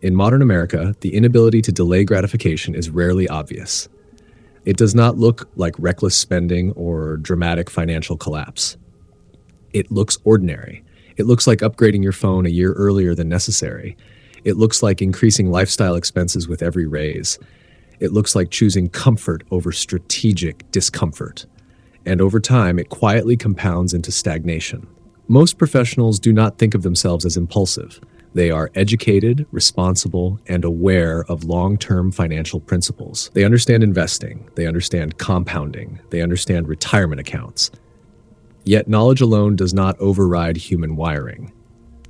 In modern America, the inability to delay gratification is rarely obvious. It does not look like reckless spending or dramatic financial collapse. It looks ordinary. It looks like upgrading your phone a year earlier than necessary. It looks like increasing lifestyle expenses with every raise. It looks like choosing comfort over strategic discomfort. And over time, it quietly compounds into stagnation. Most professionals do not think of themselves as impulsive. They are educated, responsible, and aware of long-term financial principles. They understand investing. They understand compounding. They understand retirement accounts. Yet knowledge alone does not override human wiring.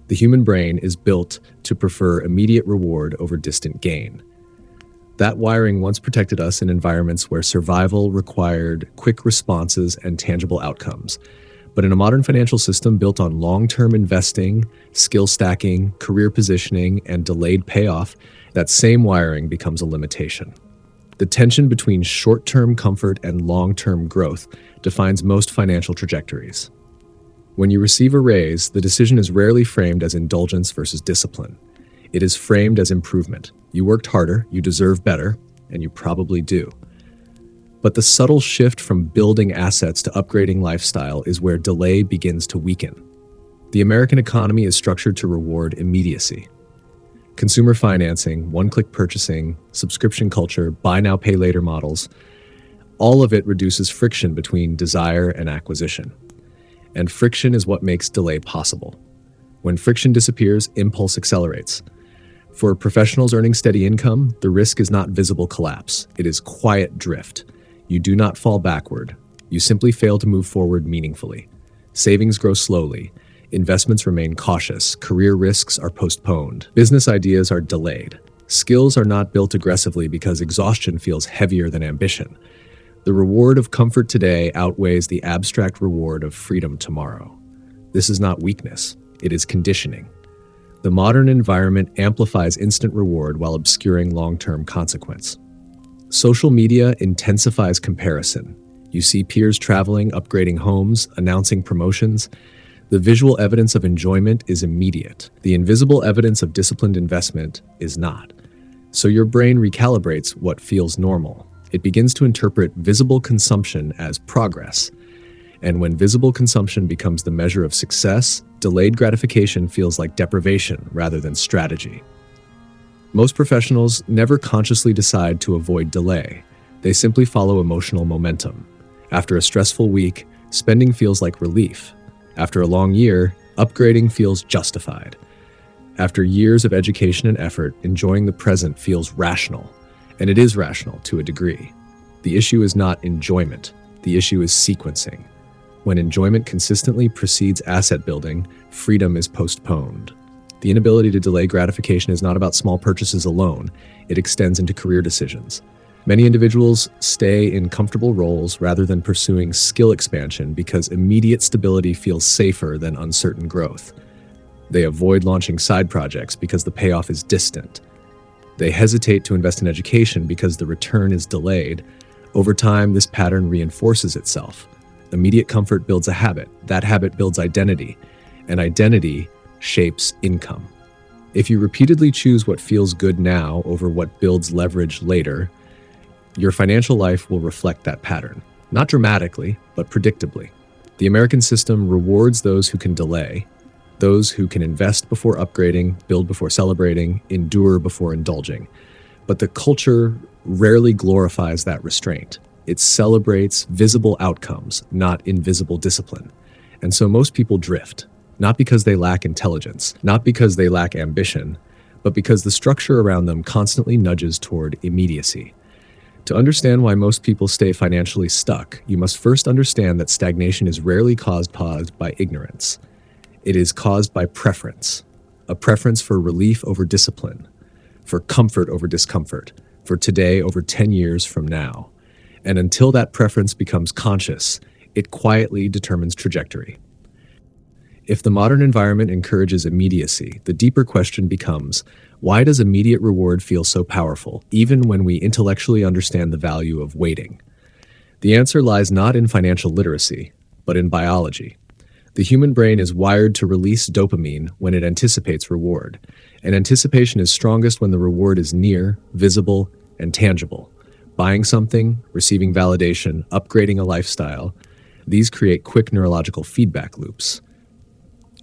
The human brain is built to prefer immediate reward over distant gain. That wiring once protected us in environments where survival required quick responses and tangible outcomes. But in a modern financial system built on long-term investing, skill stacking, career positioning, and delayed payoff, that same wiring becomes a limitation. The tension between short-term comfort and long-term growth defines most financial trajectories. When you receive a raise, the decision is rarely framed as indulgence versus discipline. It is framed as improvement. You worked harder, you deserve better, and you probably do. But the subtle shift from building assets to upgrading lifestyle is where delay begins to weaken. The American economy is structured to reward immediacy. Consumer financing, one-click purchasing, subscription culture, buy now, pay later models, all of it reduces friction between desire and acquisition. And friction is what makes delay possible. When friction disappears, impulse accelerates. For professionals earning steady income, the risk is not visible collapse. It is quiet drift. You do not fall backward. You simply fail to move forward meaningfully. Savings grow slowly. Investments remain cautious. Career risks are postponed. Business ideas are delayed. Skills are not built aggressively because exhaustion feels heavier than ambition. The reward of comfort today outweighs the abstract reward of freedom tomorrow. This is not weakness. It is conditioning. The modern environment amplifies instant reward while obscuring long-term consequence. Social media intensifies comparison. You see peers traveling, upgrading homes, announcing promotions. The visual evidence of enjoyment is immediate. The invisible evidence of disciplined investment is not. So your brain recalibrates what feels normal. It begins to interpret visible consumption as progress. And when visible consumption becomes the measure of success, delayed gratification feels like deprivation rather than strategy. Most professionals never consciously decide to avoid delay. They simply follow emotional momentum. After a stressful week, spending feels like relief. After a long year, upgrading feels justified. After years of education and effort, enjoying the present feels rational. And it is rational to a degree. The issue is not enjoyment. The issue is sequencing. When enjoyment consistently precedes asset building, freedom is postponed. The inability to delay gratification is not about small purchases alone. It extends into career decisions. Many individuals stay in comfortable roles rather than pursuing skill expansion because immediate stability feels safer than uncertain growth. They avoid launching side projects because the payoff is distant. They hesitate to invest in education because the return is delayed. Over time, this pattern reinforces itself. Immediate comfort builds a habit. That habit builds identity. And identity shapes income. If you repeatedly choose what feels good now over what builds leverage later, your financial life will reflect that pattern. Not dramatically, but predictably. The American system rewards those who can delay, those who can invest before upgrading, build before celebrating, endure before indulging. But the culture rarely glorifies that restraint. It celebrates visible outcomes, not invisible discipline. And so most people drift, not because they lack intelligence, not because they lack ambition, but because the structure around them constantly nudges toward immediacy. To understand why most people stay financially stuck, you must first understand that stagnation is rarely caused by ignorance. It is caused by preference, a preference for relief over discipline, for comfort over discomfort, for today over 10 years from now. And until that preference becomes conscious, it quietly determines trajectory. If the modern environment encourages immediacy, the deeper question becomes, why does immediate reward feel so powerful, even when we intellectually understand the value of waiting? The answer lies not in financial literacy, but in biology. The human brain is wired to release dopamine when it anticipates reward, and anticipation is strongest when the reward is near, visible, and tangible. Buying something, receiving validation, upgrading a lifestyle, these create quick neurological feedback loops.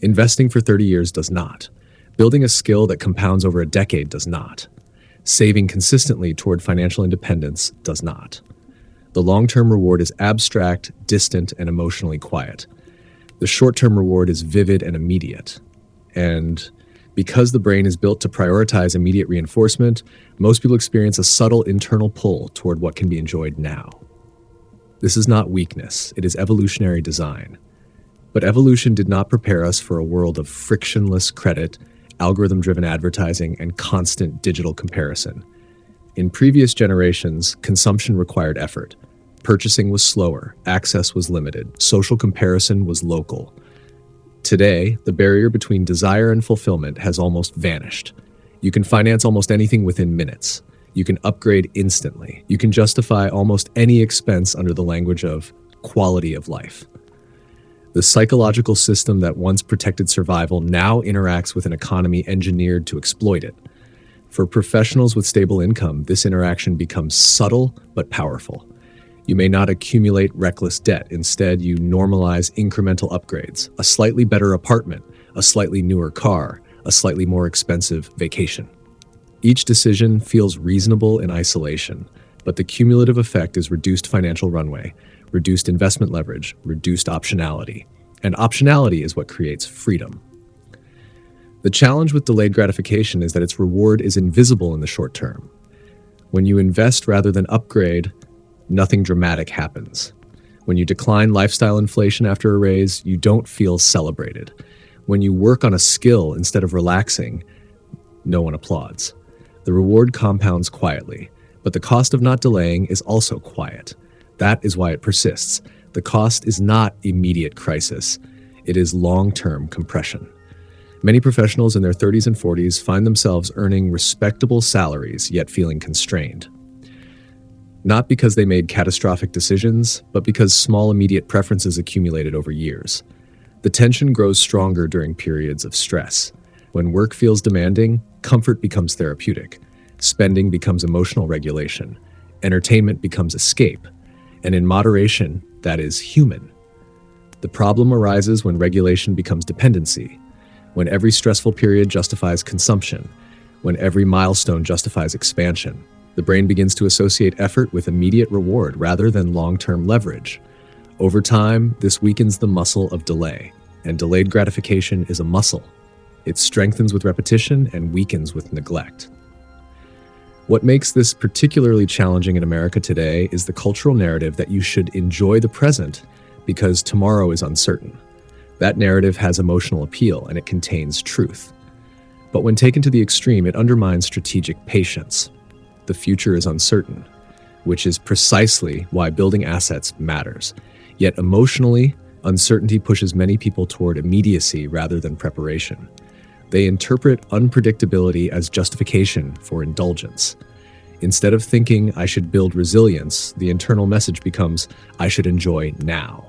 Investing for 30 years does not. Building a skill that compounds over a decade does not. Saving consistently toward financial independence does not. The long-term reward is abstract, distant, and emotionally quiet. The short-term reward is vivid and immediate. And because the brain is built to prioritize immediate reinforcement, most people experience a subtle internal pull toward what can be enjoyed now. This is not weakness, it is evolutionary design. But evolution did not prepare us for a world of frictionless credit, algorithm-driven advertising, and constant digital comparison. In previous generations, consumption required effort. Purchasing was slower, access was limited, social comparison was local. Today, the barrier between desire and fulfillment has almost vanished. You can finance almost anything within minutes. You can upgrade instantly. You can justify almost any expense under the language of quality of life. The psychological system that once protected survival now interacts with an economy engineered to exploit it. For professionals with stable income, this interaction becomes subtle but powerful. You may not accumulate reckless debt. Instead, you normalize incremental upgrades, a slightly better apartment, a slightly newer car, a slightly more expensive vacation. Each decision feels reasonable in isolation, but the cumulative effect is reduced financial runway, reduced investment leverage, reduced optionality. And optionality is what creates freedom. The challenge with delayed gratification is that its reward is invisible in the short term. When you invest rather than upgrade, nothing dramatic happens. When you decline lifestyle inflation after a raise, you don't feel celebrated. When you work on a skill instead of relaxing, no one applauds. The reward compounds quietly, but the cost of not delaying is also quiet. That is why it persists. The cost is not immediate crisis. It is long-term compression. Many professionals in their 30s and 40s find themselves earning respectable salaries, yet feeling constrained. Not because they made catastrophic decisions, but because small immediate preferences accumulated over years. The tension grows stronger during periods of stress. When work feels demanding, comfort becomes therapeutic. Spending becomes emotional regulation. Entertainment becomes escape. And in moderation, that is human. The problem arises when regulation becomes dependency, when every stressful period justifies consumption, when every milestone justifies expansion. The brain begins to associate effort with immediate reward rather than long-term leverage. Over time, this weakens the muscle of delay, and delayed gratification is a muscle. It strengthens with repetition and weakens with neglect. What makes this particularly challenging in America today is the cultural narrative that you should enjoy the present because tomorrow is uncertain. That narrative has emotional appeal and it contains truth. But when taken to the extreme, it undermines strategic patience. The future is uncertain, which is precisely why building assets matters. Yet emotionally, uncertainty pushes many people toward immediacy rather than preparation. They interpret unpredictability as justification for indulgence. Instead of thinking, I should build resilience, the internal message becomes, I should enjoy now.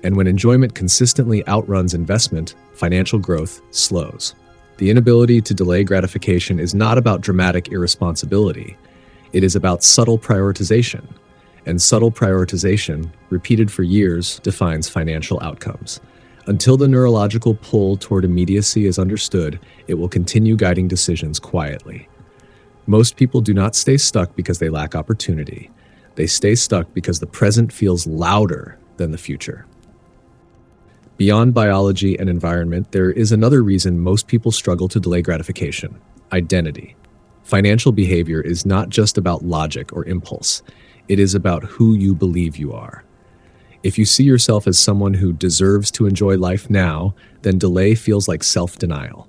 And when enjoyment consistently outruns investment, financial growth slows. The inability to delay gratification is not about dramatic irresponsibility. It is about subtle prioritization. And subtle prioritization, repeated for years, defines financial outcomes. Until the neurological pull toward immediacy is understood, it will continue guiding decisions quietly. Most people do not stay stuck because they lack opportunity. They stay stuck because the present feels louder than the future. Beyond biology and environment, there is another reason most people struggle to delay gratification: identity. Financial behavior is not just about logic or impulse. It is about who you believe you are. If you see yourself as someone who deserves to enjoy life now, then delay feels like self-denial.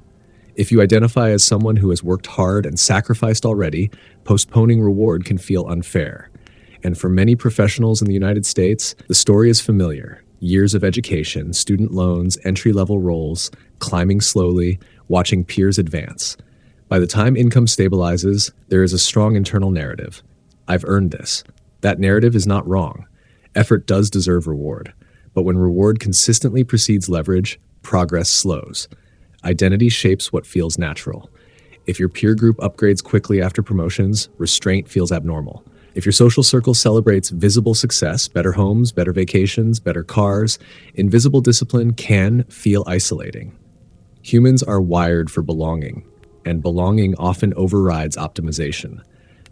If you identify as someone who has worked hard and sacrificed already, postponing reward can feel unfair. And for many professionals in the United States, the story is familiar. Years of education, student loans, entry-level roles, climbing slowly, watching peers advance. By the time income stabilizes, there is a strong internal narrative. I've earned this. That narrative is not wrong. Effort does deserve reward. But when reward consistently precedes leverage, progress slows. Identity shapes what feels natural. If your peer group upgrades quickly after promotions, restraint feels abnormal. If your social circle celebrates visible success, better homes, better vacations, better cars, invisible discipline can feel isolating. Humans are wired for belonging, and belonging often overrides optimization.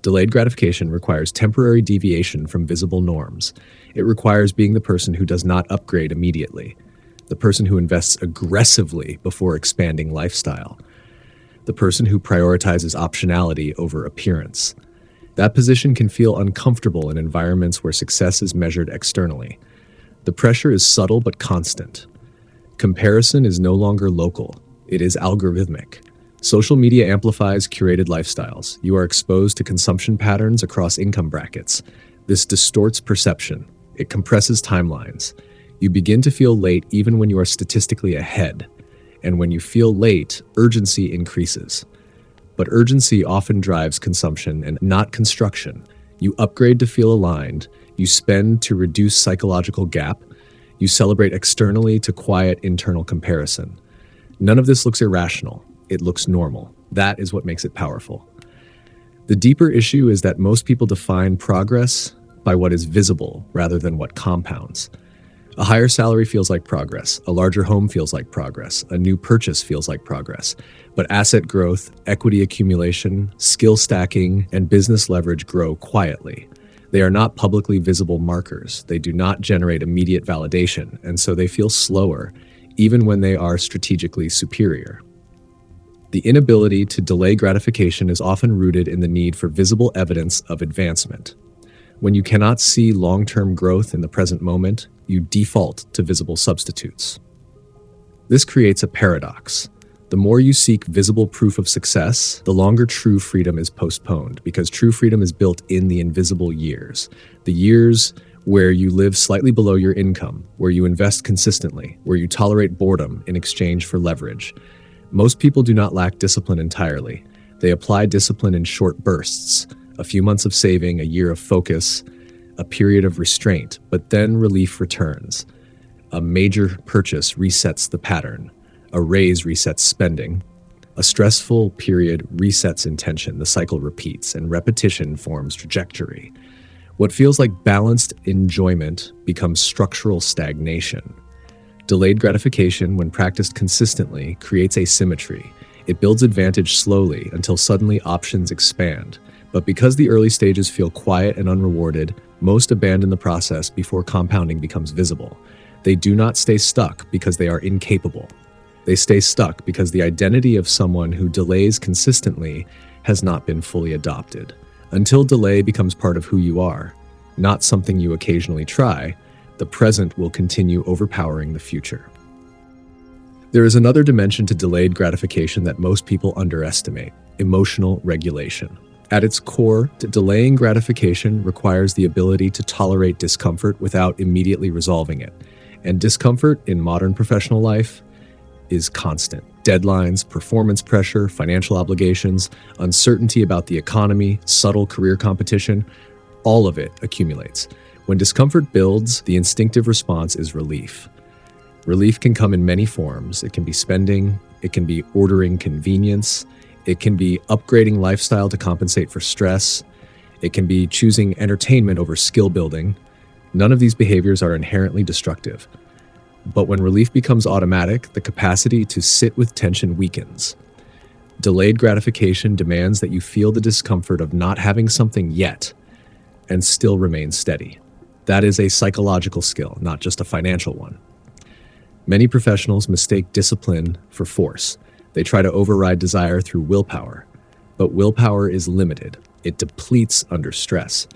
Delayed gratification requires temporary deviation from visible norms. It requires being the person who does not upgrade immediately, the person who invests aggressively before expanding lifestyle, the person who prioritizes optionality over appearance. That position can feel uncomfortable in environments where success is measured externally. The pressure is subtle but constant. Comparison is no longer local, it is algorithmic. Social media amplifies curated lifestyles. You are exposed to consumption patterns across income brackets. This distorts perception. It compresses timelines. You begin to feel late even when you are statistically ahead. And when you feel late, urgency increases. But urgency often drives consumption and not construction. You upgrade to feel aligned. You spend to reduce psychological gap. You celebrate externally to quiet internal comparison. None of this looks irrational. It looks normal. That is what makes it powerful. The deeper issue is that most people define progress by what is visible rather than what compounds. A higher salary feels like progress. A larger home feels like progress. A new purchase feels like progress. But asset growth, equity accumulation, skill stacking, and business leverage grow quietly. They are not publicly visible markers. They do not generate immediate validation, and so they feel slower, even when they are strategically superior. The inability to delay gratification is often rooted in the need for visible evidence of advancement. When you cannot see long-term growth in the present moment, you default to visible substitutes. This creates a paradox. The more you seek visible proof of success, the longer true freedom is postponed, because true freedom is built in the invisible years. The years where you live slightly below your income, where you invest consistently, where you tolerate boredom in exchange for leverage. Most people do not lack discipline entirely. They apply discipline in short bursts, a few months of saving, a year of focus, a period of restraint, but then relief returns. A major purchase resets the pattern. A raise resets spending. A stressful period resets intention. The cycle repeats, and repetition forms trajectory. What feels like balanced enjoyment becomes structural stagnation. Delayed gratification, when practiced consistently, creates asymmetry. It builds advantage slowly until suddenly options expand. But because the early stages feel quiet and unrewarded, most abandon the process before compounding becomes visible. They do not stay stuck because they are incapable. They stay stuck because the identity of someone who delays consistently has not been fully adopted. Until delay becomes part of who you are, not something you occasionally try, the present will continue overpowering the future. There is another dimension to delayed gratification that most people underestimate: emotional regulation. At its core, delaying gratification requires the ability to tolerate discomfort without immediately resolving it. And discomfort in modern professional life is constant. Deadlines, performance pressure, financial obligations, uncertainty about the economy, subtle career competition, all of it accumulates. When discomfort builds, the instinctive response is relief. Relief can come in many forms. It can be spending, it can be ordering convenience, it can be upgrading lifestyle to compensate for stress, it can be choosing entertainment over skill building. None of these behaviors are inherently destructive. But when relief becomes automatic, the capacity to sit with tension weakens. Delayed gratification demands that you feel the discomfort of not having something yet and still remain steady. That is a psychological skill, not just a financial one. Many professionals mistake discipline for force. They try to override desire through willpower. But willpower is limited. It depletes under stress.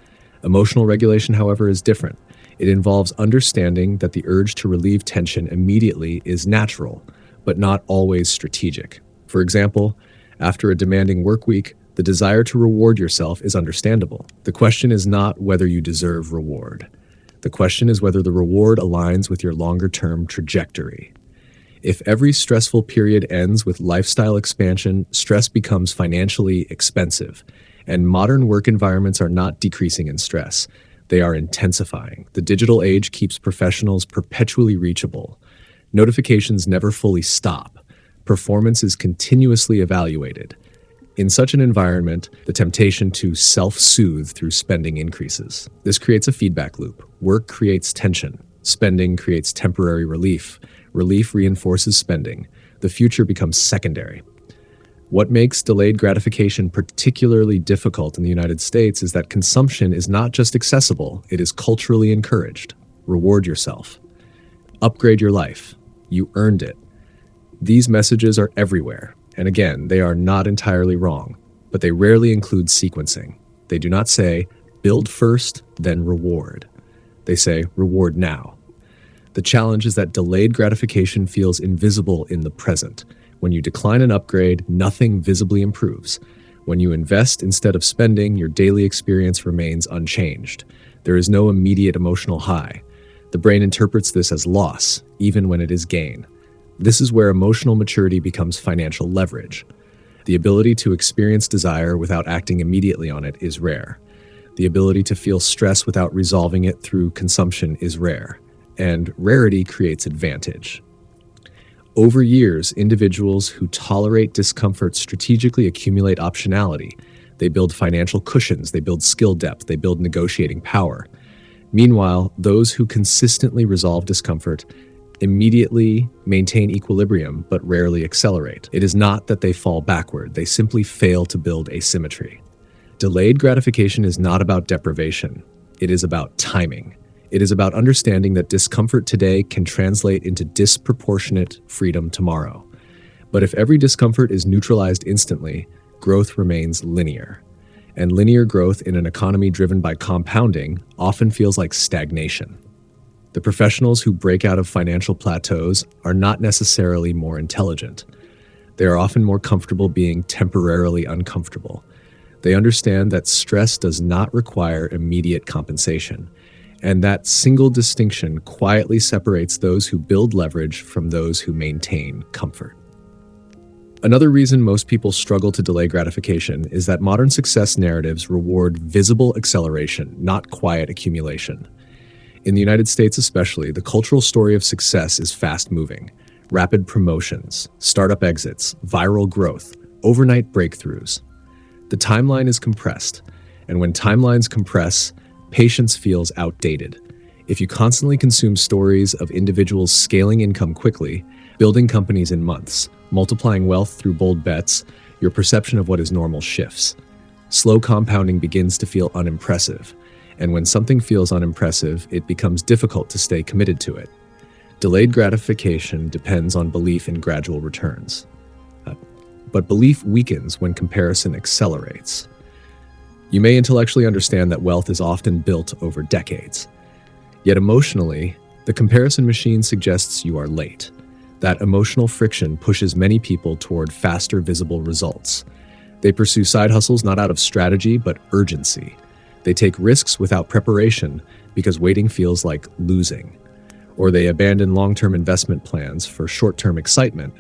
Emotional regulation, however, is different. It involves understanding that the urge to relieve tension immediately is natural, but not always strategic. For example, after a demanding work week, the desire to reward yourself is understandable. The question is not whether you deserve reward. The question is whether the reward aligns with your longer-term trajectory. If every stressful period ends with lifestyle expansion, stress becomes financially expensive. And modern work environments are not decreasing in stress. They are intensifying. The digital age keeps professionals perpetually reachable. Notifications never fully stop. Performance is continuously evaluated. In such an environment, the temptation to self-soothe through spending increases. This creates a feedback loop. Work creates tension. Spending creates temporary relief. Relief reinforces spending. The future becomes secondary. What makes delayed gratification particularly difficult in the United States is that consumption is not just accessible, it is culturally encouraged. Reward yourself. Upgrade your life. You earned it. These messages are everywhere, and again, they are not entirely wrong, but they rarely include sequencing. They do not say, build first, then reward. They say, reward now. The challenge is that delayed gratification feels invisible in the present. When you decline an upgrade, nothing visibly improves. When you invest instead of spending, your daily experience remains unchanged. There is no immediate emotional high. The brain interprets this as loss, even when it is gain. This is where emotional maturity becomes financial leverage. The ability to experience desire without acting immediately on it is rare. The ability to feel stress without resolving it through consumption is rare. And rarity creates advantage. Over years, individuals who tolerate discomfort strategically accumulate optionality. They build financial cushions, they build skill depth, they build negotiating power. Meanwhile, those who consistently resolve discomfort immediately maintain equilibrium but rarely accelerate. It is not that they fall backward, they simply fail to build asymmetry. Delayed gratification is not about deprivation, it is about timing. It is about understanding that discomfort today can translate into disproportionate freedom tomorrow. But if every discomfort is neutralized instantly, growth remains linear. And linear growth in an economy driven by compounding often feels like stagnation. The professionals who break out of financial plateaus are not necessarily more intelligent. They are often more comfortable being temporarily uncomfortable. They understand that stress does not require immediate compensation. And that single distinction quietly separates those who build leverage from those who maintain comfort. Another reason most people struggle to delay gratification is that modern success narratives reward visible acceleration, not quiet accumulation. In the United States especially, the cultural story of success is fast-moving. Rapid promotions, startup exits, viral growth, overnight breakthroughs. The timeline is compressed, and when timelines compress, patience feels outdated. If you constantly consume stories of individuals scaling income quickly, building companies in months, multiplying wealth through bold bets, your perception of what is normal shifts. Slow compounding begins to feel unimpressive, and when something feels unimpressive, it becomes difficult to stay committed to it. Delayed gratification depends on belief in gradual returns. But belief weakens when comparison accelerates. You may intellectually understand that wealth is often built over decades. Yet emotionally, the comparison machine suggests you are late. That emotional friction pushes many people toward faster visible results. They pursue side hustles not out of strategy, but urgency. They take risks without preparation because waiting feels like losing. Or they abandon long-term investment plans for short-term excitement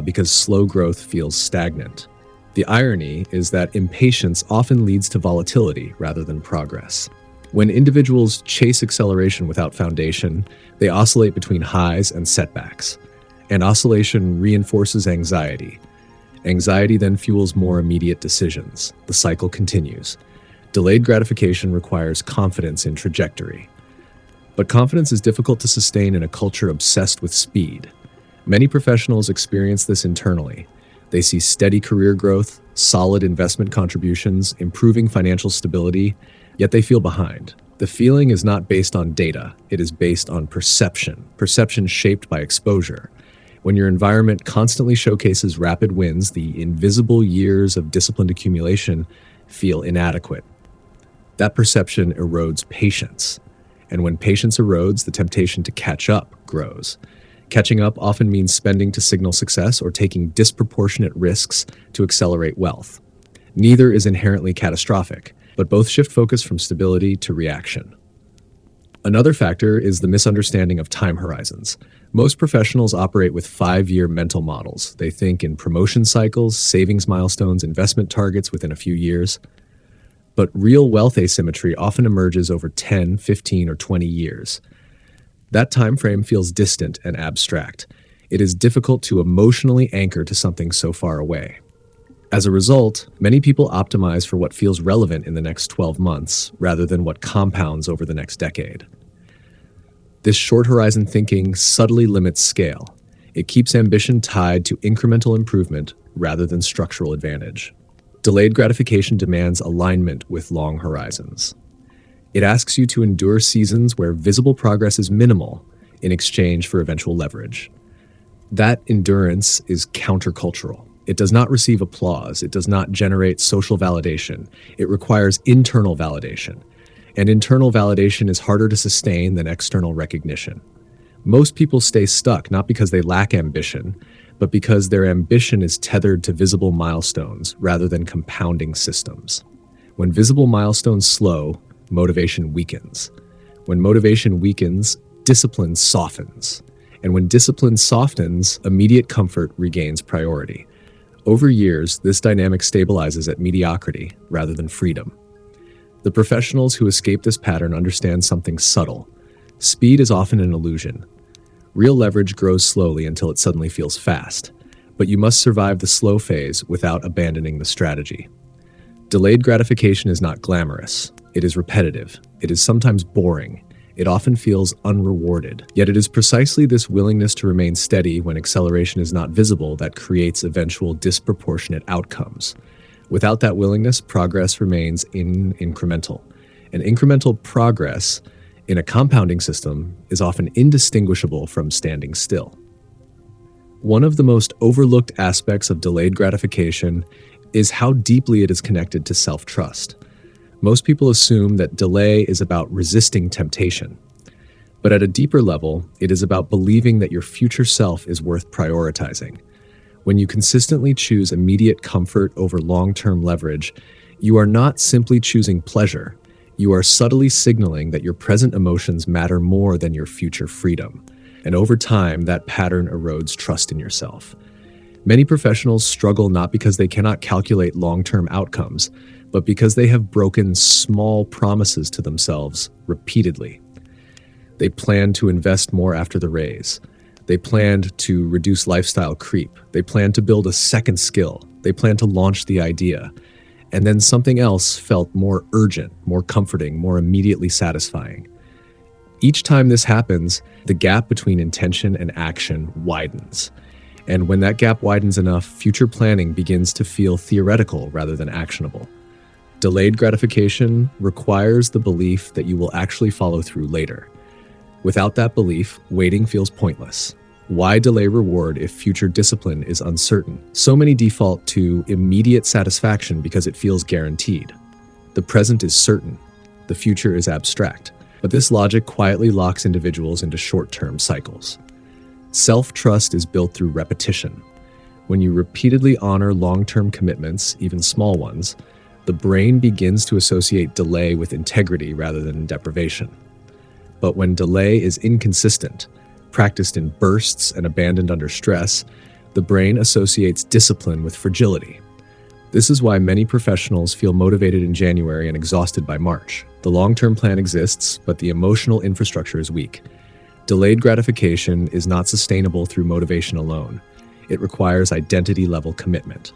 because slow growth feels stagnant. The irony is that impatience often leads to volatility rather than progress. When individuals chase acceleration without foundation, they oscillate between highs and setbacks. And oscillation reinforces anxiety. Anxiety then fuels more immediate decisions. The cycle continues. Delayed gratification requires confidence in trajectory. But confidence is difficult to sustain in a culture obsessed with speed. Many professionals experience this internally. They see steady career growth, solid investment contributions, improving financial stability, yet they feel behind. The feeling is not based on data, it is based on perception shaped by exposure. When your environment constantly showcases rapid wins, the invisible years of disciplined accumulation feel inadequate. That perception erodes patience. And when patience erodes, the temptation to catch up grows. Catching up often means spending to signal success or taking disproportionate risks to accelerate wealth. Neither is inherently catastrophic, but both shift focus from stability to reaction. Another factor is the misunderstanding of time horizons. Most professionals operate with 5-year mental models. They think in promotion cycles, savings milestones, investment targets within a few years. But real wealth asymmetry often emerges over 10, 15, or 20 years. That time frame feels distant and abstract. It is difficult to emotionally anchor to something so far away. As a result, many people optimize for what feels relevant in the next 12 months rather than what compounds over the next decade. This short horizon thinking subtly limits scale. It keeps ambition tied to incremental improvement rather than structural advantage. Delayed gratification demands alignment with long horizons. It asks you to endure seasons where visible progress is minimal in exchange for eventual leverage. That endurance is countercultural. It does not receive applause. It does not generate social validation. It requires internal validation. And internal validation is harder to sustain than external recognition. Most people stay stuck not because they lack ambition, but because their ambition is tethered to visible milestones rather than compounding systems. When visible milestones slow, motivation weakens. When motivation weakens, discipline softens. And when discipline softens, immediate comfort regains priority. Over years, this dynamic stabilizes at mediocrity rather than freedom. The professionals who escape this pattern understand something subtle. Speed is often an illusion. Real leverage grows slowly until it suddenly feels fast, but you must survive the slow phase without abandoning the strategy. Delayed gratification is not glamorous. It is repetitive. It is sometimes boring. It often feels unrewarded. Yet it is precisely this willingness to remain steady when acceleration is not visible that creates eventual disproportionate outcomes. Without that willingness, progress remains incremental. And incremental progress in a compounding system is often indistinguishable from standing still. One of the most overlooked aspects of delayed gratification is how deeply it is connected to self-trust. Most people assume that delay is about resisting temptation. But at a deeper level, it is about believing that your future self is worth prioritizing. When you consistently choose immediate comfort over long-term leverage, you are not simply choosing pleasure. You are subtly signaling that your present emotions matter more than your future freedom. And over time, that pattern erodes trust in yourself. Many professionals struggle not because they cannot calculate long-term outcomes, but because they have broken small promises to themselves repeatedly. They planned to invest more after the raise. They planned to reduce lifestyle creep. They planned to build a second skill. They planned to launch the idea. And then something else felt more urgent, more comforting, more immediately satisfying. Each time this happens, the gap between intention and action widens. And when that gap widens enough, future planning begins to feel theoretical rather than actionable. Delayed gratification requires the belief that you will actually follow through later. Without that belief, waiting feels pointless. Why delay reward if future discipline is uncertain? So many default to immediate satisfaction because it feels guaranteed. The present is certain. The future is abstract. But this logic quietly locks individuals into short-term cycles. Self-trust is built through repetition. When you repeatedly honor long-term commitments, even small ones, the brain begins to associate delay with integrity rather than deprivation. But when delay is inconsistent, practiced in bursts and abandoned under stress, the brain associates discipline with fragility. This is why many professionals feel motivated in January and exhausted by March. The long-term plan exists, but the emotional infrastructure is weak. Delayed gratification is not sustainable through motivation alone. It requires identity-level commitment.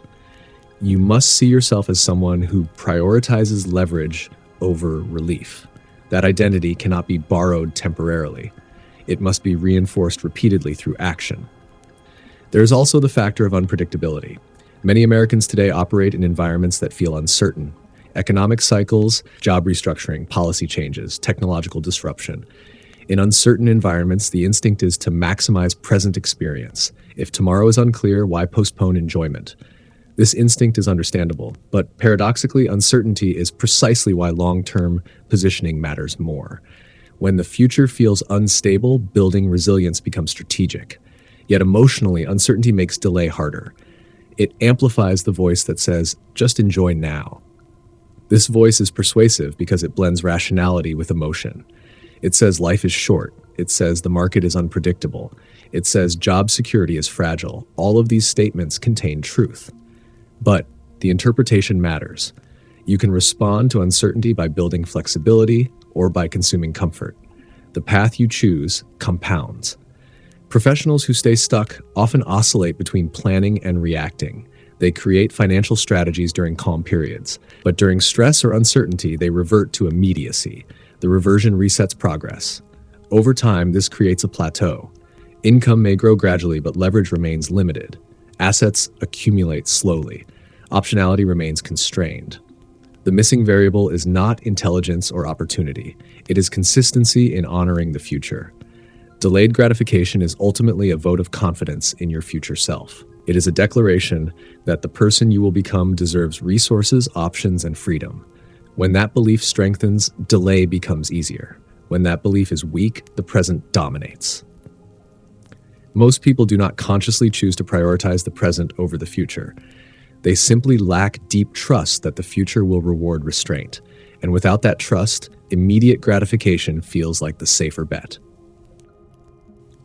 You must see yourself as someone who prioritizes leverage over relief. That identity cannot be borrowed temporarily. It must be reinforced repeatedly through action. There is also the factor of unpredictability. Many Americans today operate in environments that feel uncertain. Economic cycles, job restructuring, policy changes, technological disruption. In uncertain environments, the instinct is to maximize present experience. If tomorrow is unclear, why postpone enjoyment? This instinct is understandable, but paradoxically, uncertainty is precisely why long-term positioning matters more. When the future feels unstable, building resilience becomes strategic. Yet emotionally, uncertainty makes delay harder. It amplifies the voice that says, just enjoy now. This voice is persuasive because it blends rationality with emotion. It says life is short. It says the market is unpredictable. It says job security is fragile. All of these statements contain truth. But the interpretation matters. You can respond to uncertainty by building flexibility or by consuming comfort. The path you choose compounds. Professionals who stay stuck often oscillate between planning and reacting. They create financial strategies during calm periods, but during stress or uncertainty, they revert to immediacy. The reversion resets progress. Over time, this creates a plateau. Income may grow gradually, but leverage remains limited. Assets accumulate slowly. Optionality remains constrained. The missing variable is not intelligence or opportunity. It is consistency in honoring the future. Delayed gratification is ultimately a vote of confidence in your future self. It is a declaration that the person you will become deserves resources, options, and freedom. When that belief strengthens, delay becomes easier. When that belief is weak, the present dominates. Most people do not consciously choose to prioritize the present over the future. They simply lack deep trust that the future will reward restraint. And without that trust, immediate gratification feels like the safer bet.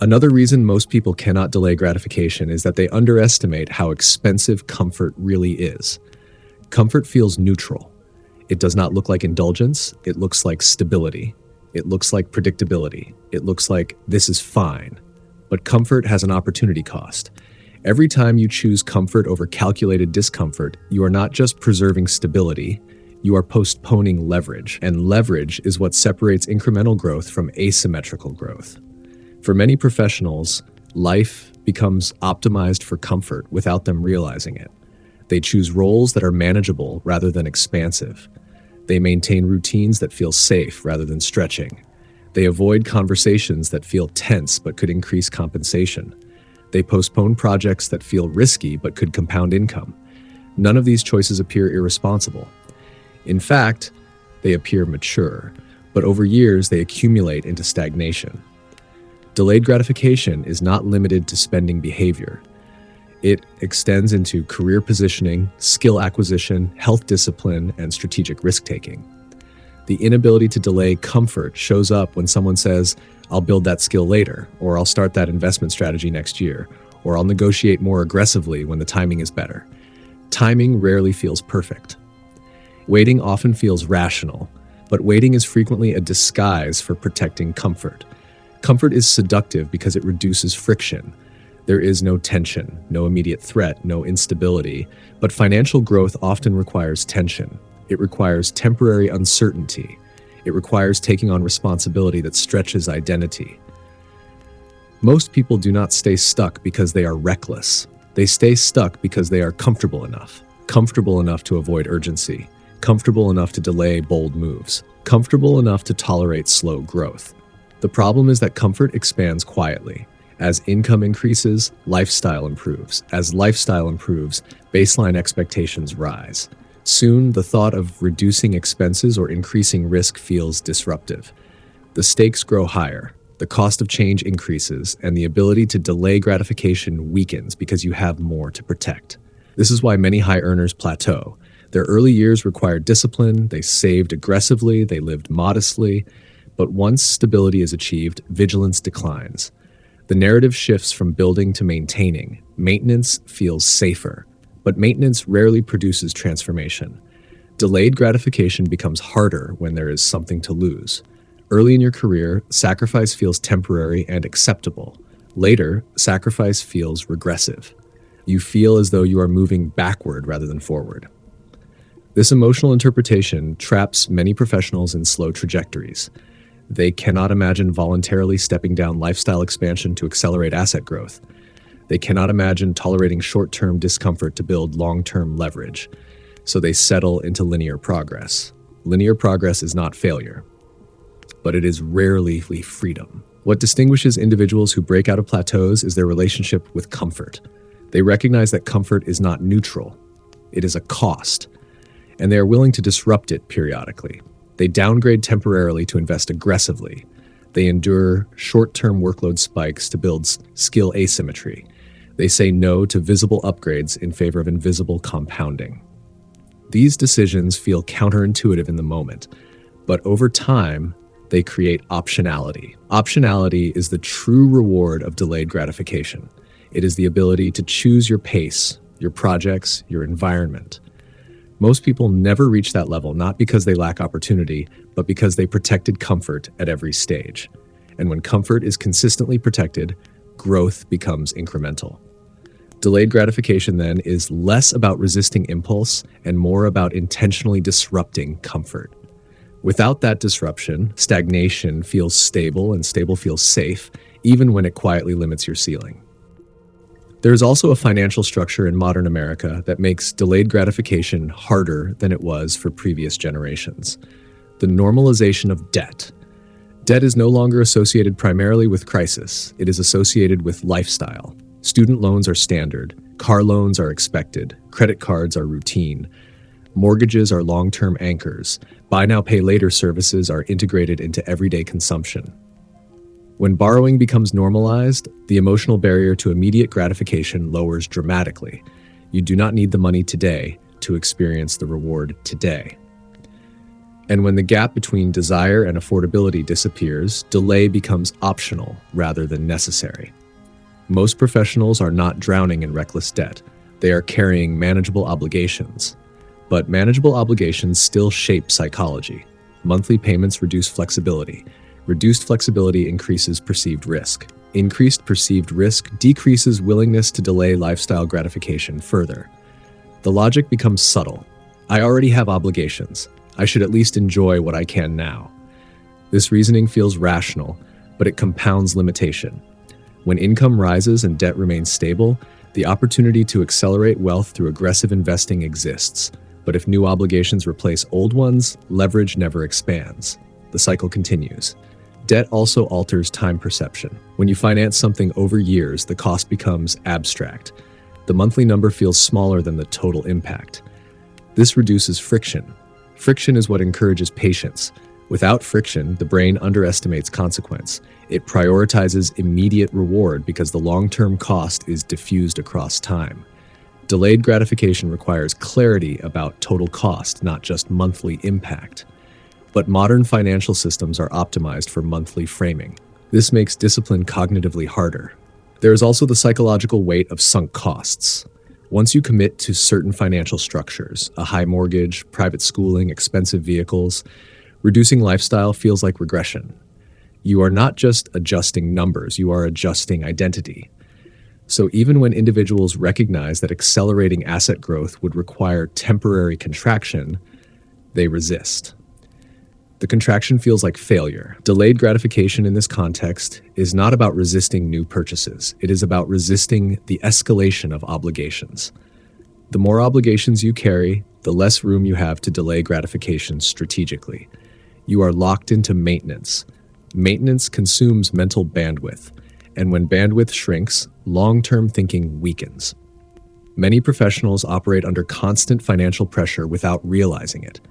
Another reason most people cannot delay gratification is that they underestimate how expensive comfort really is. Comfort feels neutral. It does not look like indulgence. It looks like stability. It looks like predictability. It looks like this is fine. But comfort has an opportunity cost. Every time you choose comfort over calculated discomfort, you are not just preserving stability, you are postponing leverage. And leverage is what separates incremental growth from asymmetrical growth. For many professionals, life becomes optimized for comfort without them realizing it. They choose roles that are manageable rather than expansive. They maintain routines that feel safe rather than stretching. They avoid conversations that feel tense but could increase compensation. They postpone projects that feel risky but could compound income. None of these choices appear irresponsible. In fact, they appear mature, but over years they accumulate into stagnation. Delayed gratification is not limited to spending behavior. It extends into career positioning, skill acquisition, health discipline, and strategic risk-taking. The inability to delay comfort shows up when someone says, "I'll build that skill later," or "I'll start that investment strategy next year," or "I'll negotiate more aggressively when the timing is better." Timing rarely feels perfect. Waiting often feels rational, but waiting is frequently a disguise for protecting comfort. Comfort is seductive because it reduces friction. There is no tension, no immediate threat, no instability, but financial growth often requires tension. It requires temporary uncertainty. It requires taking on responsibility that stretches identity. Most people do not stay stuck because they are reckless. They stay stuck because they are comfortable enough to avoid urgency, comfortable enough to delay bold moves, comfortable enough to tolerate slow growth. The problem is that comfort expands quietly. As income increases, lifestyle improves. As lifestyle improves, baseline expectations rise. Soon, the thought of reducing expenses or increasing risk feels disruptive. The stakes grow higher, the cost of change increases, and the ability to delay gratification weakens because you have more to protect. This is why many high earners plateau. Their early years required discipline, they saved aggressively, they lived modestly, but once stability is achieved, vigilance declines. The narrative shifts from building to maintaining. Maintenance feels safer, but maintenance rarely produces transformation. Delayed gratification becomes harder when there is something to lose. Early in your career, sacrifice feels temporary and acceptable. Later, sacrifice feels regressive. You feel as though you are moving backward rather than forward. This emotional interpretation traps many professionals in slow trajectories. They cannot imagine voluntarily stepping down lifestyle expansion to accelerate asset growth. They cannot imagine tolerating short-term discomfort to build long-term leverage. So they settle into linear progress. Linear progress is not failure, but it is rarely freedom. What distinguishes individuals who break out of plateaus is their relationship with comfort. They recognize that comfort is not neutral. It is a cost, and they are willing to disrupt it periodically. They downgrade temporarily to invest aggressively. They endure short-term workload spikes to build skill asymmetry. They say no to visible upgrades in favor of invisible compounding. These decisions feel counterintuitive in the moment, but over time, they create optionality. Optionality is the true reward of delayed gratification. It is the ability to choose your pace, your projects, your environment. Most people never reach that level, not because they lack opportunity, but because they protected comfort at every stage. And when comfort is consistently protected, growth becomes incremental. Delayed gratification, then, is less about resisting impulse and more about intentionally disrupting comfort. Without that disruption, stagnation feels stable and stable feels safe, even when it quietly limits your ceiling. There is also a financial structure in modern America that makes delayed gratification harder than it was for previous generations. The normalization of debt. Debt is no longer associated primarily with crisis. It is associated with lifestyle. Student loans are standard. Car loans are expected. Credit cards are routine. Mortgages are long-term anchors. Buy now, pay later services are integrated into everyday consumption. When borrowing becomes normalized, the emotional barrier to immediate gratification lowers dramatically. You do not need the money today to experience the reward today. And when the gap between desire and affordability disappears, delay becomes optional rather than necessary. Most professionals are not drowning in reckless debt. They are carrying manageable obligations. But manageable obligations still shape psychology. Monthly payments reduce flexibility. Reduced flexibility increases perceived risk. Increased perceived risk decreases willingness to delay lifestyle gratification further. The logic becomes subtle. I already have obligations. I should at least enjoy what I can now. This reasoning feels rational, but it compounds limitation. When income rises and debt remains stable, the opportunity to accelerate wealth through aggressive investing exists. But if new obligations replace old ones, leverage never expands. The cycle continues. Debt also alters time perception. When you finance something over years, the cost becomes abstract. The monthly number feels smaller than the total impact. This reduces friction. Friction is what encourages patience. Without friction, the brain underestimates consequence. It prioritizes immediate reward because the long-term cost is diffused across time. Delayed gratification requires clarity about total cost, not just monthly impact. But modern financial systems are optimized for monthly framing. This makes discipline cognitively harder. There is also the psychological weight of sunk costs. Once you commit to certain financial structures, a high mortgage, private schooling, expensive vehicles, reducing lifestyle feels like regression. You are not just adjusting numbers, you are adjusting identity. So even when individuals recognize that accelerating asset growth would require temporary contraction, they resist. The contraction feels like failure. Delayed gratification in this context is not about resisting new purchases. It is about resisting the escalation of obligations. The more obligations you carry, the less room you have to delay gratification strategically. You are locked into maintenance. Maintenance consumes mental bandwidth. And when bandwidth shrinks, long-term thinking weakens. Many professionals operate under constant financial pressure without realizing it.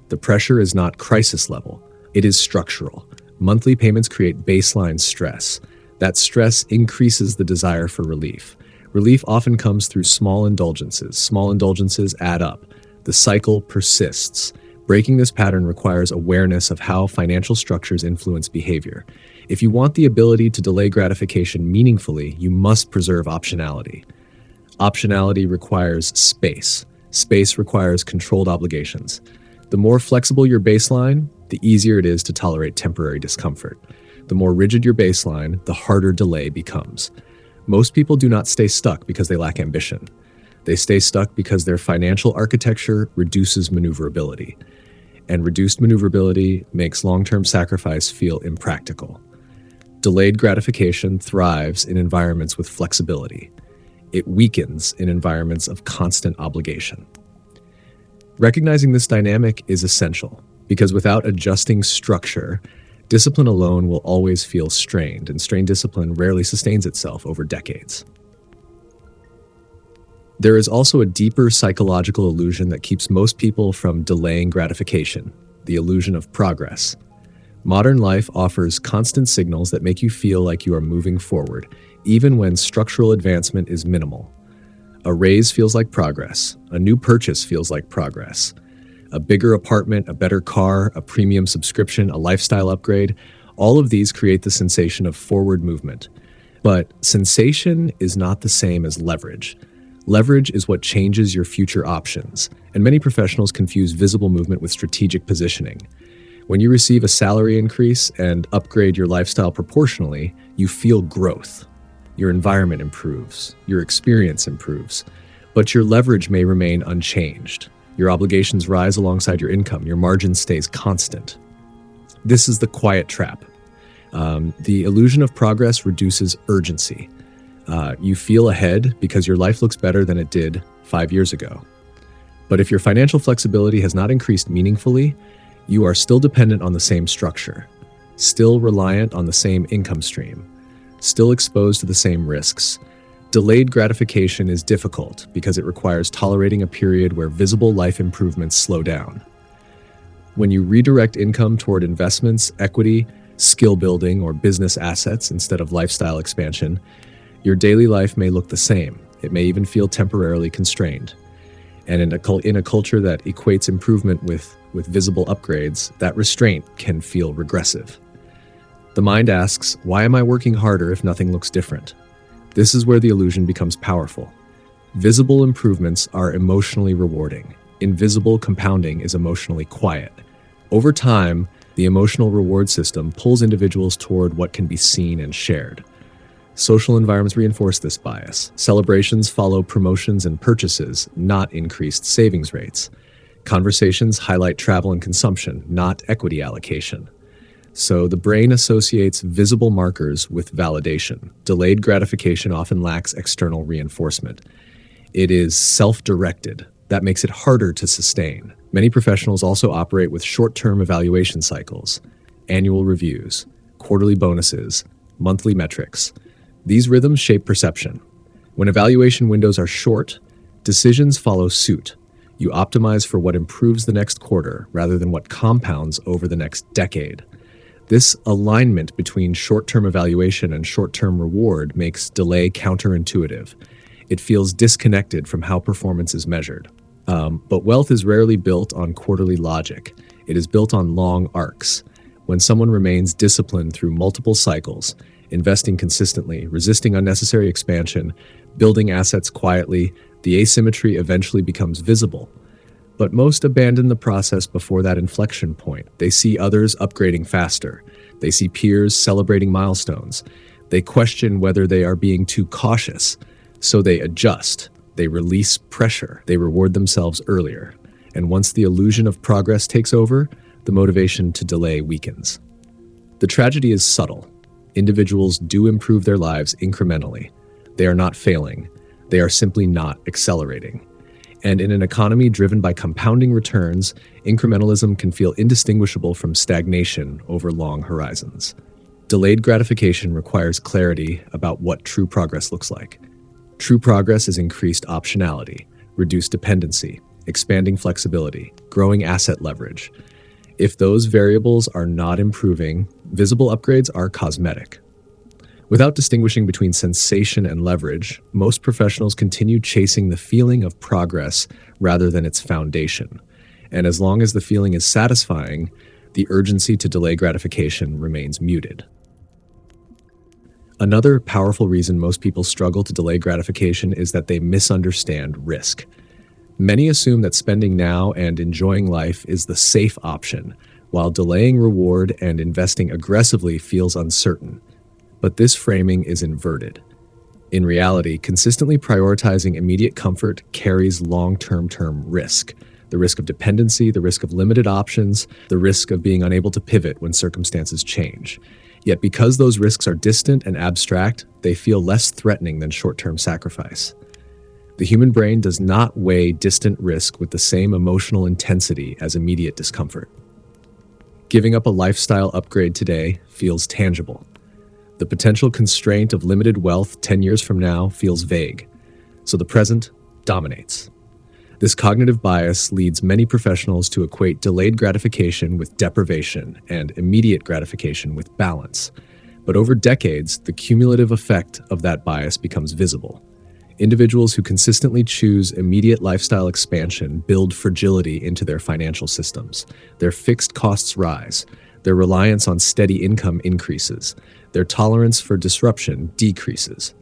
The pressure is not crisis level, it is structural. Monthly payments create baseline stress. That stress increases the desire for relief. Relief often comes through small indulgences. Small indulgences add up. The cycle persists. Breaking this pattern requires awareness of how financial structures influence behavior. If you want the ability to delay gratification meaningfully, you must preserve optionality. Optionality requires space. Space requires controlled obligations. The more flexible your baseline, the easier it is to tolerate temporary discomfort. The more rigid your baseline, the harder delay becomes. Most people do not stay stuck because they lack ambition. They stay stuck because their financial architecture reduces maneuverability. And reduced maneuverability makes long-term sacrifice feel impractical. Delayed gratification thrives in environments with flexibility. It weakens in environments of constant obligation. Recognizing this dynamic is essential, because without adjusting structure, discipline alone will always feel strained, and strained discipline rarely sustains itself over decades. There is also a deeper psychological illusion that keeps most people from delaying gratification, the illusion of progress. Modern life offers constant signals that make you feel like you are moving forward, even when structural advancement is minimal. A raise feels like progress. A new purchase feels like progress. A bigger apartment, a better car, a premium subscription, a lifestyle upgrade, all of these create the sensation of forward movement. But sensation is not the same as leverage. Leverage is what changes your future options, and many professionals confuse visible movement with strategic positioning. When you receive a salary increase and upgrade your lifestyle proportionally, you feel growth. Your environment improves, your experience improves, but your leverage may remain unchanged. Your obligations rise alongside your income, your margin stays constant. This is the quiet trap. The illusion of progress reduces urgency. You feel ahead because your life looks better than it did 5 years ago. But if your financial flexibility has not increased meaningfully, you are still dependent on the same structure, still reliant on the same income stream, still exposed to the same risks. Delayed gratification is difficult because it requires tolerating a period where visible life improvements slow down. When you redirect income toward investments, equity, skill building, or business assets instead of lifestyle expansion, your daily life may look the same. It may even feel temporarily constrained. And in a culture that equates improvement with visible upgrades, that restraint can feel regressive. The mind asks, why am I working harder if nothing looks different? This is where the illusion becomes powerful. Visible improvements are emotionally rewarding. Invisible compounding is emotionally quiet. Over time, the emotional reward system pulls individuals toward what can be seen and shared. Social environments reinforce this bias. Celebrations follow promotions and purchases, not increased savings rates. Conversations highlight travel and consumption, not equity allocation. So the brain associates visible markers with validation. Delayed gratification often lacks external reinforcement. It is self-directed. That makes it harder to sustain. Many professionals also operate with short-term evaluation cycles, annual reviews, quarterly bonuses, monthly metrics. These rhythms shape perception. When evaluation windows are short, decisions follow suit. You optimize for what improves the next quarter rather than what compounds over the next decade. This alignment between short-term evaluation and short-term reward makes delay counterintuitive. It feels disconnected from how performance is measured. But wealth is rarely built on quarterly logic. It is built on long arcs. When someone remains disciplined through multiple cycles, investing consistently, resisting unnecessary expansion, building assets quietly, the asymmetry eventually becomes visible. But most abandon the process before that inflection point. They see others upgrading faster. They see peers celebrating milestones. They question whether they are being too cautious. So they adjust. They release pressure. They reward themselves earlier. And once the illusion of progress takes over, the motivation to delay weakens. The tragedy is subtle. Individuals do improve their lives incrementally. They are not failing. They are simply not accelerating. And in an economy driven by compounding returns, incrementalism can feel indistinguishable from stagnation over long horizons. Delayed gratification requires clarity about what true progress looks like. True progress is increased optionality, reduced dependency, expanding flexibility, growing asset leverage. If those variables are not improving, visible upgrades are cosmetic. Without distinguishing between sensation and leverage, most professionals continue chasing the feeling of progress rather than its foundation. And as long as the feeling is satisfying, the urgency to delay gratification remains muted. Another powerful reason most people struggle to delay gratification is that they misunderstand risk. Many assume that spending now and enjoying life is the safe option, while delaying reward and investing aggressively feels uncertain. But this framing is inverted. In reality, consistently prioritizing immediate comfort carries long-term risk. The risk of dependency, the risk of limited options, the risk of being unable to pivot when circumstances change. Yet because those risks are distant and abstract, they feel less threatening than short-term sacrifice. The human brain does not weigh distant risk with the same emotional intensity as immediate discomfort. Giving up a lifestyle upgrade today feels tangible. The potential constraint of limited wealth 10 years from now feels vague, so the present dominates. This cognitive bias leads many professionals to equate delayed gratification with deprivation and immediate gratification with balance. But over decades, the cumulative effect of that bias becomes visible. Individuals who consistently choose immediate lifestyle expansion build fragility into their financial systems. Their fixed costs rise. Their reliance on steady income increases. Their tolerance for disruption decreases.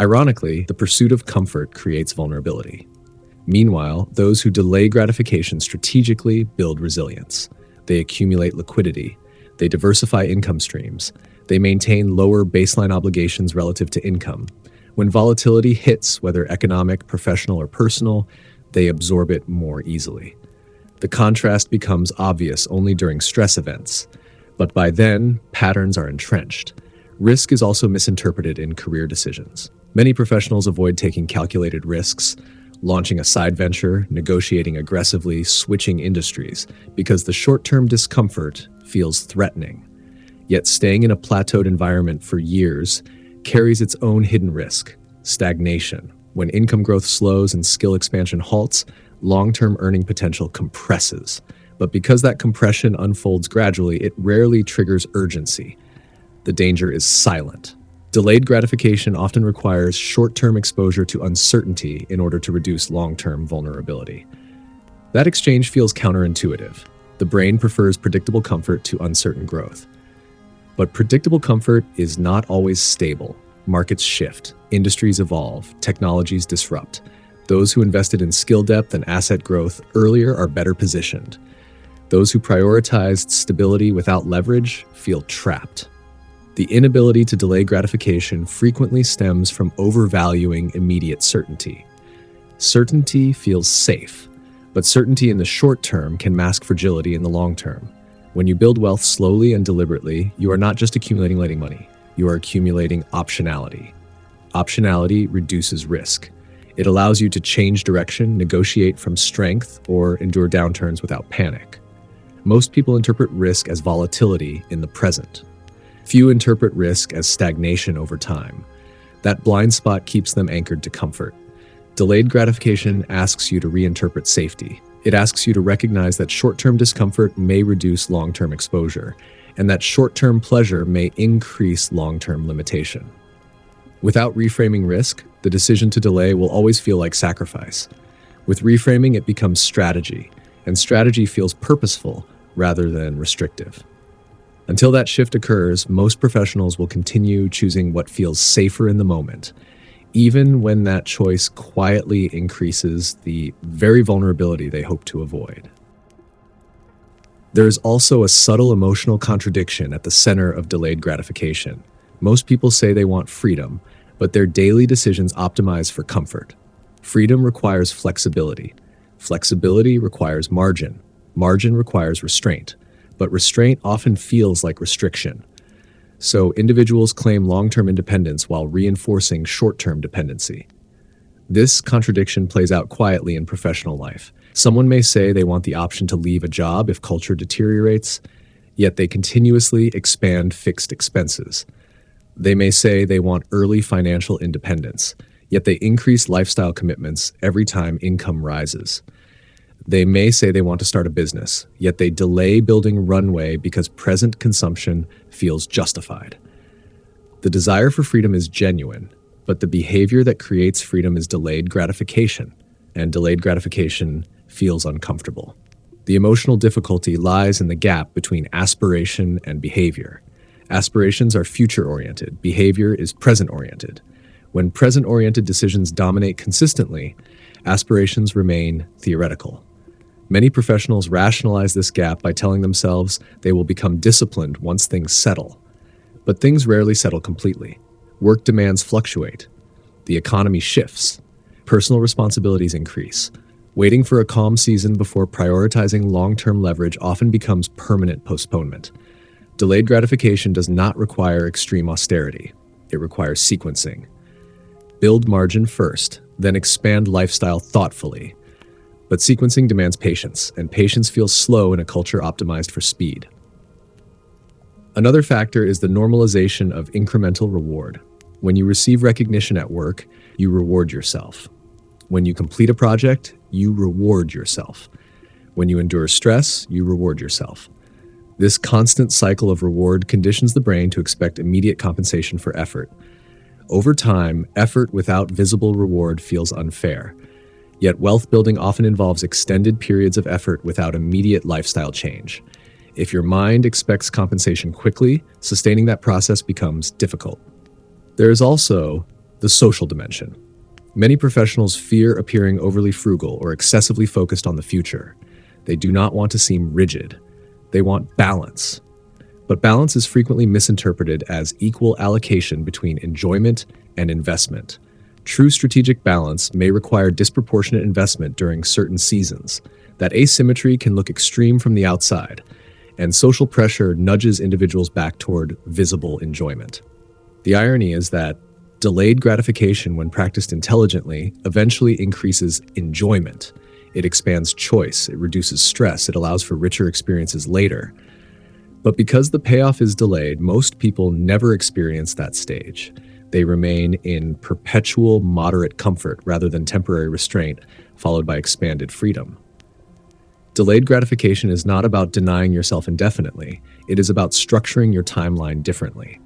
Ironically, the pursuit of comfort creates vulnerability. Meanwhile, those who delay gratification strategically build resilience. They accumulate liquidity. They diversify income streams. They maintain lower baseline obligations relative to income. When volatility hits, whether economic, professional, or personal, they absorb it more easily. The contrast becomes obvious only during stress events, but by then, patterns are entrenched. Risk is also misinterpreted in career decisions. Many professionals avoid taking calculated risks, launching a side venture, negotiating aggressively, switching industries, because the short-term discomfort feels threatening. Yet staying in a plateaued environment for years carries its own hidden risk: stagnation. When income growth slows and skill expansion halts, long-term earning potential compresses. But because that compression unfolds gradually, it rarely triggers urgency. The danger is silent. Delayed gratification often requires short-term exposure to uncertainty in order to reduce long-term vulnerability. That exchange feels counterintuitive. The brain prefers predictable comfort to uncertain growth. But predictable comfort is not always stable. Markets shift, industries evolve, technologies disrupt. Those who invested in skill depth and asset growth earlier are better positioned. Those who prioritized stability without leverage feel trapped. The inability to delay gratification frequently stems from overvaluing immediate certainty. Certainty feels safe, but certainty in the short term can mask fragility in the long term. When you build wealth slowly and deliberately, you are not just accumulating money, you are accumulating optionality. Optionality reduces risk. It allows you to change direction, negotiate from strength, or endure downturns without panic. Most people interpret risk as volatility in the present. Few interpret risk as stagnation over time. That blind spot keeps them anchored to comfort. Delayed gratification asks you to reinterpret safety. It asks you to recognize that short-term discomfort may reduce long-term exposure, and that short-term pleasure may increase long-term limitation. Without reframing risk, the decision to delay will always feel like sacrifice. With reframing, it becomes strategy, and strategy feels purposeful rather than restrictive. Until that shift occurs, most professionals will continue choosing what feels safer in the moment, even when that choice quietly increases the very vulnerability they hope to avoid. There is also a subtle emotional contradiction at the center of delayed gratification. Most people say they want freedom, but their daily decisions optimize for comfort. Freedom requires flexibility. Flexibility requires margin. Margin requires restraint. But restraint often feels like restriction. So individuals claim long-term independence while reinforcing short-term dependency. This contradiction plays out quietly in professional life. Someone may say they want the option to leave a job if culture deteriorates, yet they continuously expand fixed expenses. They may say they want early financial independence, yet they increase lifestyle commitments every time income rises. They may say they want to start a business, yet they delay building runway because present consumption feels justified. The desire for freedom is genuine, but the behavior that creates freedom is delayed gratification, and delayed gratification feels uncomfortable. The emotional difficulty lies in the gap between aspiration and behavior. Aspirations are future-oriented, behavior is present-oriented. When present-oriented decisions dominate consistently, aspirations remain theoretical. Many professionals rationalize this gap by telling themselves they will become disciplined once things settle. But things rarely settle completely. Work demands fluctuate. The economy shifts. Personal responsibilities increase. Waiting for a calm season before prioritizing long-term leverage often becomes permanent postponement. Delayed gratification does not require extreme austerity. It requires sequencing. Build margin first, then expand lifestyle thoughtfully. But sequencing demands patience, and patience feels slow in a culture optimized for speed. Another factor is the normalization of incremental reward. When you receive recognition at work, you reward yourself. When you complete a project, you reward yourself. When you endure stress, you reward yourself. This constant cycle of reward conditions the brain to expect immediate compensation for effort. Over time, effort without visible reward feels unfair. Yet wealth building often involves extended periods of effort without immediate lifestyle change. If your mind expects compensation quickly, sustaining that process becomes difficult. There is also The social dimension. Many professionals fear appearing overly frugal or excessively focused on the future. They do not want to seem rigid. They want balance. But balance is frequently misinterpreted as equal allocation between enjoyment and investment. True strategic balance may require disproportionate investment during certain seasons. That asymmetry can look extreme from the outside, and social pressure nudges individuals back toward visible enjoyment. The irony is that delayed gratification, when practiced intelligently, eventually increases enjoyment. It expands choice, it reduces stress, it allows for richer experiences later. But because the payoff is delayed, most people never experience that stage. They remain in perpetual moderate comfort rather than temporary restraint, followed by expanded freedom. Delayed gratification is not about denying yourself indefinitely. It is about structuring your timeline differently.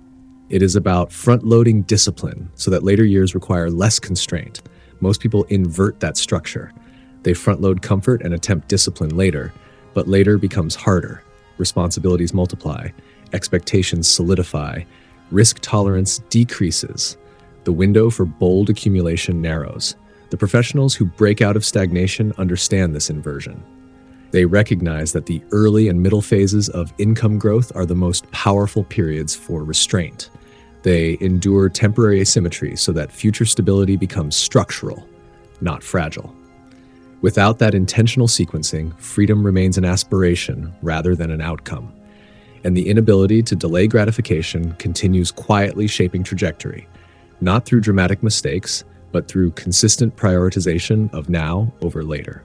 It is about front-loading discipline so that later years require less constraint. Most people invert that structure. They front-load comfort and attempt discipline later, but later becomes harder. Responsibilities multiply, expectations solidify, risk tolerance decreases. The window for bold accumulation narrows. The professionals who break out of stagnation understand this inversion. They recognize that the early and middle phases of income growth are the most powerful periods for restraint. They endure temporary asymmetry so that future stability becomes structural, not fragile. Without that intentional sequencing, freedom remains an aspiration rather than an outcome. And the inability to delay gratification continues quietly shaping trajectory, not through dramatic mistakes, but through consistent prioritization of now over later.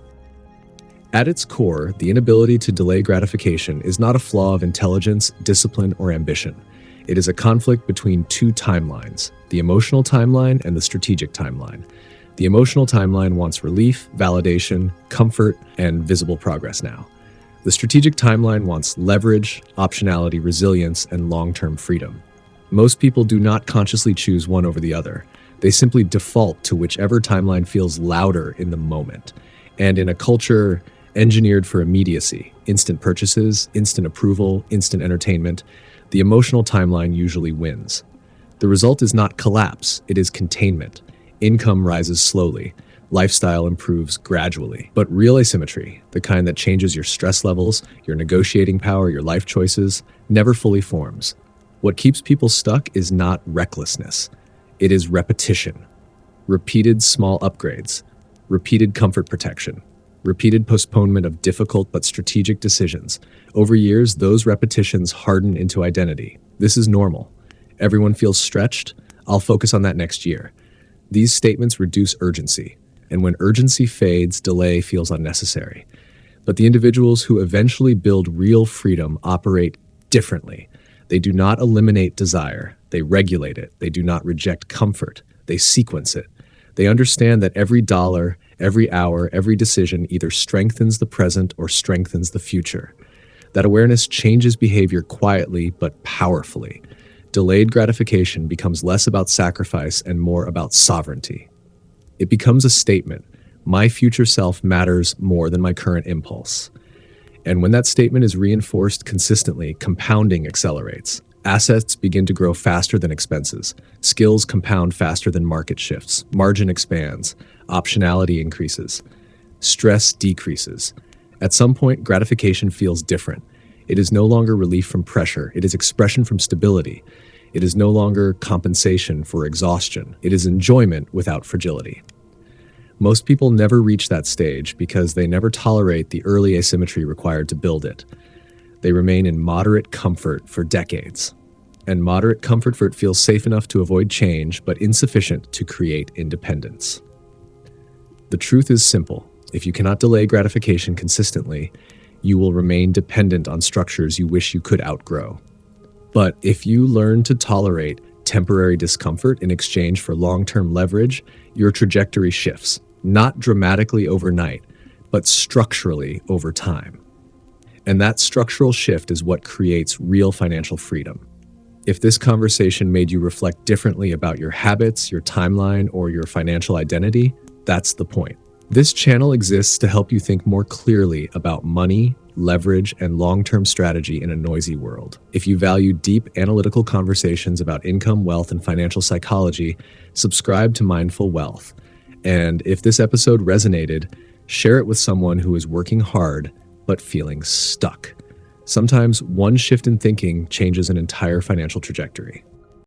At its core, the inability to delay gratification is not a flaw of intelligence, discipline, or ambition. It is a conflict between two timelines, the emotional timeline and the strategic timeline. The emotional timeline wants relief, validation, comfort, and visible progress now. The strategic timeline wants leverage, optionality, resilience, and long-term freedom. Most people do not consciously choose one over the other. They simply default to whichever timeline feels louder in the moment. And in a culture engineered for immediacy, instant purchases, instant approval, instant entertainment, the emotional timeline usually wins. The result is not collapse, it is containment. Income rises slowly, lifestyle improves gradually. But real asymmetry, the kind that changes your stress levels, your negotiating power, your life choices, never fully forms. What keeps people stuck is not recklessness. It is repetition. Repeated small upgrades, repeated comfort protection, repeated postponement of difficult but strategic decisions. Over years, those repetitions harden into identity. This is normal. Everyone feels stretched. I'll focus on that next year. These statements reduce urgency, and when urgency fades, delay feels unnecessary. But the individuals who eventually build real freedom operate differently. They do not eliminate desire, they regulate it. They do not reject comfort, they sequence it. They understand that every dollar, every hour, every decision either strengthens the present or strengthens the future. That awareness changes behavior quietly but powerfully. Delayed gratification becomes less about sacrifice and more about sovereignty. It becomes a statement, my future self matters more than my current impulse. And when that statement is reinforced consistently, compounding accelerates. Assets begin to grow faster than expenses. Skills compound faster than market shifts. Margin expands. Optionality increases. Stress decreases. At some point, gratification feels different. It is no longer relief from pressure. It is expression from stability. It is no longer compensation for exhaustion. It is enjoyment without fragility. Most people never reach that stage because they never tolerate the early asymmetry required to build it. They remain in moderate comfort for decades. And moderate comfort for it feels safe enough to avoid change, but insufficient to create independence. The truth is simple. If you cannot delay gratification consistently, you will remain dependent on structures you wish you could outgrow. But if you learn to tolerate temporary discomfort in exchange for long-term leverage, your trajectory shifts, not dramatically overnight, but structurally over time. And that structural shift is what creates real financial freedom. If this conversation made you reflect differently about your habits, your timeline, or your financial identity, that's the point. This channel exists to help you think more clearly about money, leverage, and long-term strategy in a noisy world. If you value deep analytical conversations about income, wealth, and financial psychology, subscribe to Mindful Wealth. And if this episode resonated, share it with someone who is working hard but feeling stuck. Sometimes one shift in thinking changes an entire financial trajectory.